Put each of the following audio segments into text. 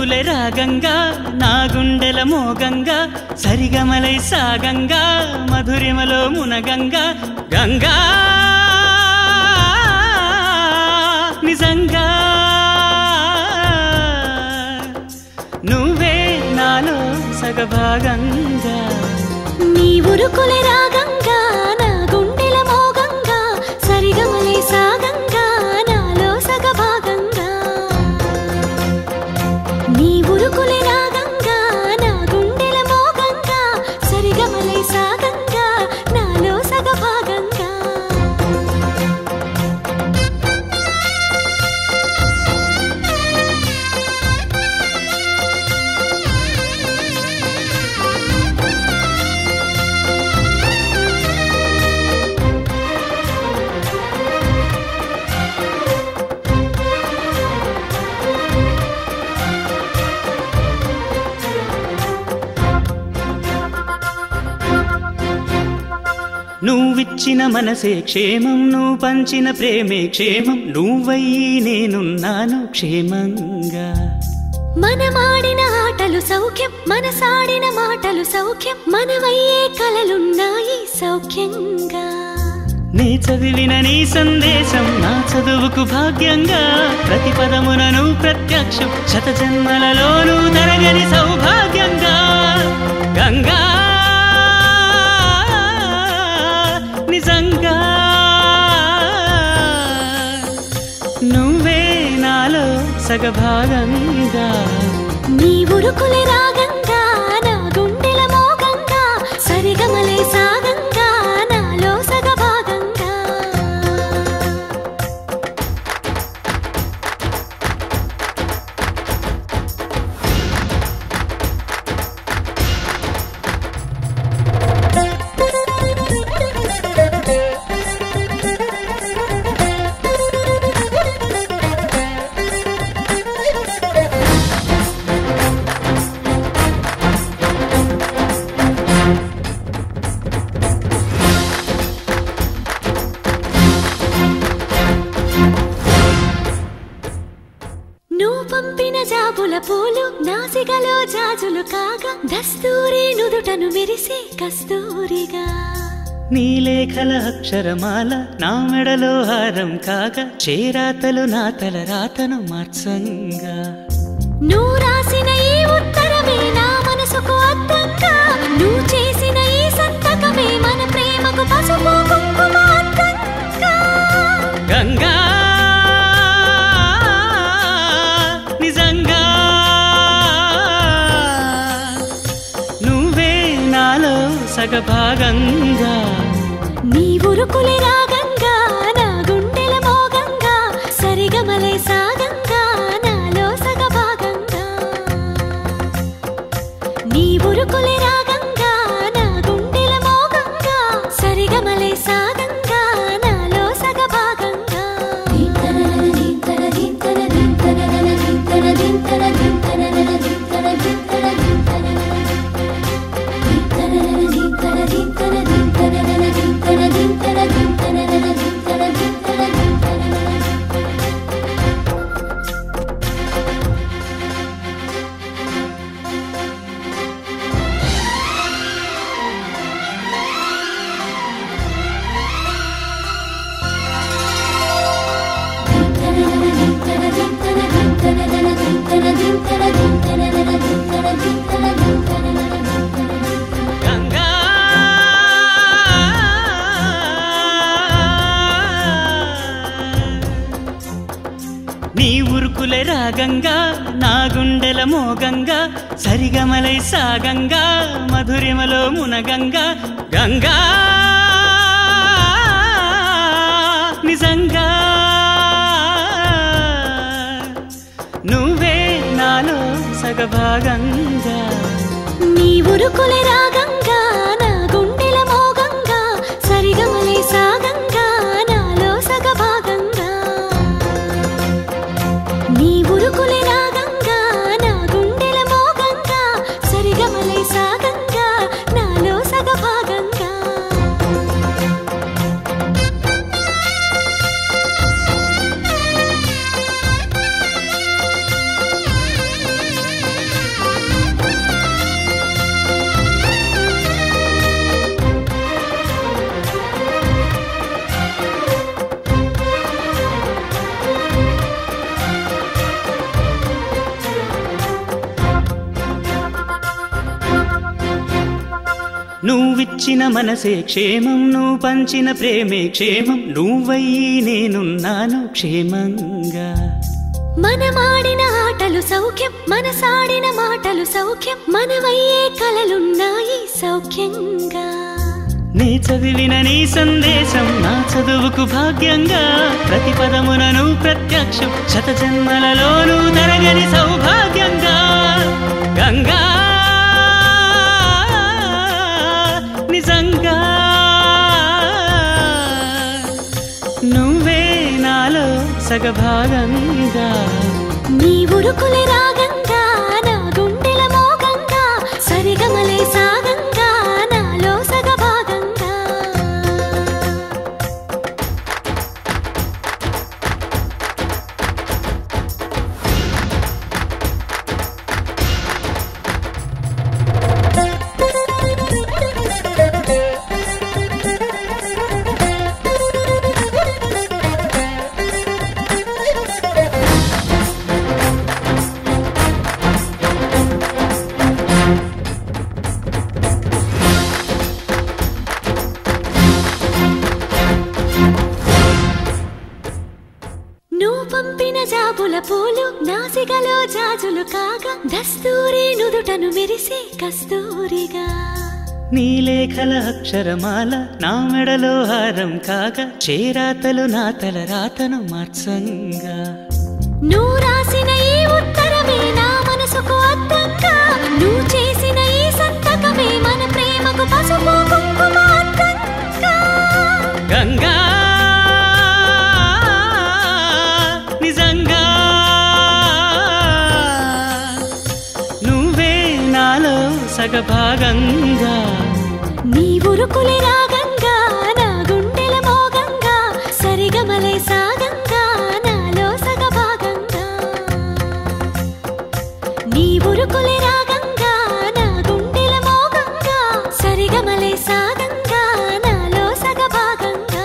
ఉరుకులే రాగంగా నా గుండెల మోగంగా సరిగమలై సాగంగా మధురిమలో మునగంగా గంగా నిజంగా నువ్వే నాలో సగభాగంగా నీ ఉరుకులే రాగంగా నా గుండెల మోగంగా సరిగమలై సాగంగా నాలో సగభాగంగా నీ ఉరుకులే రాగంగా నా గుండెల మోగంగా సరిగమలై సాగంగా నాలో సగభాగంగా నువ్విచ్చిన మనసే క్షేమం నువ్వు పంచిన ప్రేమే క్షేమం నువ్వయ్యి నేనున్నాను క్షేమంగా మనమాడిన ఆటలు సౌఖ్యం మనసాడిన మాటలు సౌఖ్యం మనవయ్యే కలలున్నాయి సౌఖ్యంగా నీ చదివిన నీ సందేశం నా చదువుకు భాగ్యంగా ప్రతి పదమునను ప్రత్యక్షం శత జన్మలలోనూ తరగని సౌభాగ్యంగా గంగా నిజంగా నువ్వే నాలో సగభాగంగా నీ ఉరుకులే రాగంగా నా గుండెల మోగంగా సరిగమలై సాగంగా నాలో సగభాగంగా పంపిన జాబుల పూలు నాసికలో జాజులు కాగా దస్తూరి నుదుటను మెరిసే కస్తూరిగా నీ లేఖల అక్షరమాల నా మెడలో హారం కాగా చేరాతలు నా తల రాతను మార్చంగా నువ్వు రాసిన ఈ ఉత్తరమే నా మనసుకు అర్థంగా నువ్వు చేసిన ఈ సంతకమే మన ప్రేమకు పసుపు కుంకుమ అర్థంగా గంగా నిజంగా నువ్వే నాలో సగభాగంగా నీ ఉరుకులే రాగంగా నా గుండెల మోగంగా సరిగమలై సాగంగా నాలో సగభాగంగా నీ ఉరుకులే రాగంగా నా గుండెల మోగంగా సరిగమలై సాగంగా నాలో సగభాగంగా గంగా నీ ఉరుకులే రాగంగా నా గుండెల మోగంగా సరిగమలై సాగంగా మధురిమలో మునగంగా గంగా నిజంగా నువ్వే నాలో సగభాగంగా నీ ఉరుకులే రాగంగా నా గుండెల మోగంగా సరిగమలై సాగంగా నాలో సగభాగంగా నీ ఉరుకులే రాగంగా నా గుండెల మోగంగా సరిగమలై సాగంగా నాలో సగభాగంగా నువ్విచ్చిన మనసే క్షేమం, నువ్వు పంచిన ప్రేమే క్షేమం, నువ్వయ్యి నేనున్నాను క్షేమంగా. మనమాడిన ఆటలు సౌఖ్యం, మనసాడిన మాటలు సౌఖ్యం, మనవయ్యే కలలున్నాయి సౌఖ్యంగా. నీ చదివిన నీ సందేశం నా చదువుకు భాగ్యంగా, ప్రతి పదమునను ప్రత్యక్షం శత జన్మలలోనూ తరగని సౌభాగ్యంగా. గంగా నిజంగా నువ్వే నాలో సగభాగంగా. నీ ఉరుకులే రాగంగా, నా గుండెల మోగంగా, సరిగమలే సాగంగా, నాలో సగభాగంగా. పంపిన జాబుల పూలు నాసికలో జాజులు కాగా, దస్తూరి నుదుటను మెరిసే కస్తూరిగా. నీ లేఖల అక్షరమాల నా మెడలో హారం కాగా, చేరాతలు నా తల రాతను మార్చంగా. నువ్వు రాసిన ఈ ఉత్తరమే నా మనసుకు అద్దంగా, నువ్వు చేసిన ఈ సంతకమే మన ప్రేమకు పసుపు కుంకుమ అద్దంగా. గంగా నిజంగా నువ్వే నాలో సగభాగంగా. నీ ఉరుకులే రాగంగా, నా గుండెల మోగంగా, సరిగమలే సాగంగా, నాలో సగభాగంగా. నీ ఉరుకులే రాగంగా, నా గుండెల మోగంగా, సరిగమలే సాగంగా, నాలో సగభాగంగా.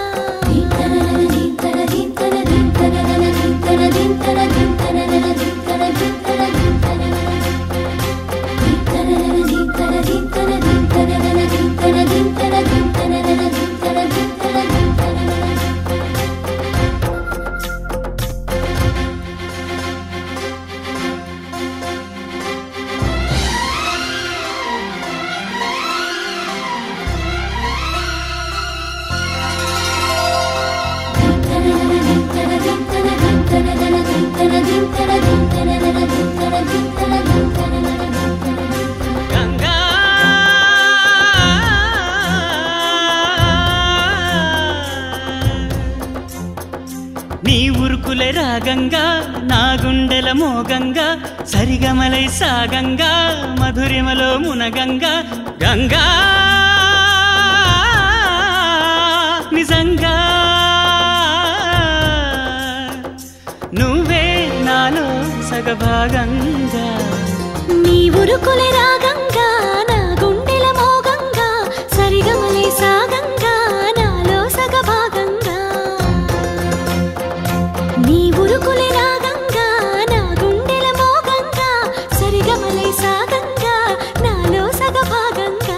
నీ ఉరుకులే రాగంగా, నా గుండెల మోగంగా, సరిగమలై సాగంగా, మధురిమలో మునగంగా. గంగా నిజంగా నువ్వే నాలో సగభాగంగా. నీ ఉరుకులే రాగంగా, నా గుండెల మోగంగా, సరిగమలే సాగంగా, నాలో సగభాగంగా. నీ ఉరుకులే రాగంగా, నా గుండెల మోగంగా, సరిగమలే సాగంగా, నాలో సగభాగంగా.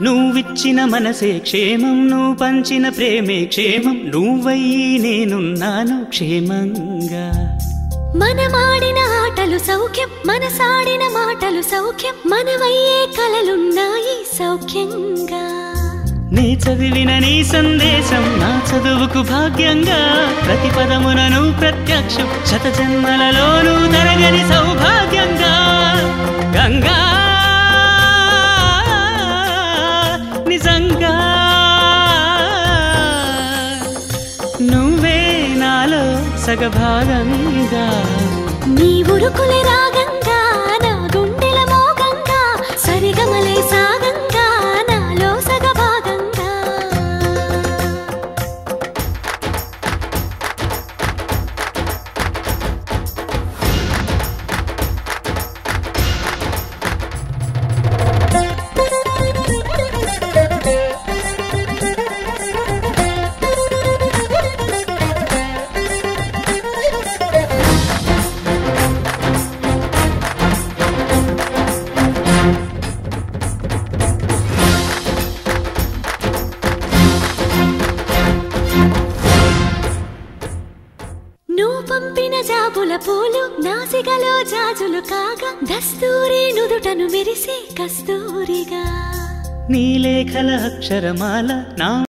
నువ్విచ్చిన మనసే క్షేమం, నువ్వు పంచిన ప్రేమే క్షేమం, నువ్వయ్యి నేనున్నాను క్షేమంగా. మనమాడిన ఆటలు సౌఖ్యం, మనసాడిన మాటలు సౌఖ్యం, మనవయ్యే కలలున్నాయి సౌఖ్యంగా. నీ చదివిన నీ సందేశం నా చదువుకు భాగ్యంగా, ప్రతి పదమునను ప్రత్యక్షం శత జన్మలలోనూ తరగని సౌభాగ్యంగా. గంగా నిజంగా నువ్వే నాలో సగభాగంగా. నీ ఉరుకులే రాగంగా, నా గుండెల మోగంగా, సరిగమలే సాగంగా, నాలో సగభాగంగా. పూసిన జాబుల పూలు నాసికలో జాజులు కాగా దస్తూరి నుదుటను మెరిసే కస్తూరిగా నీ లేఖల అక్షరమాల నా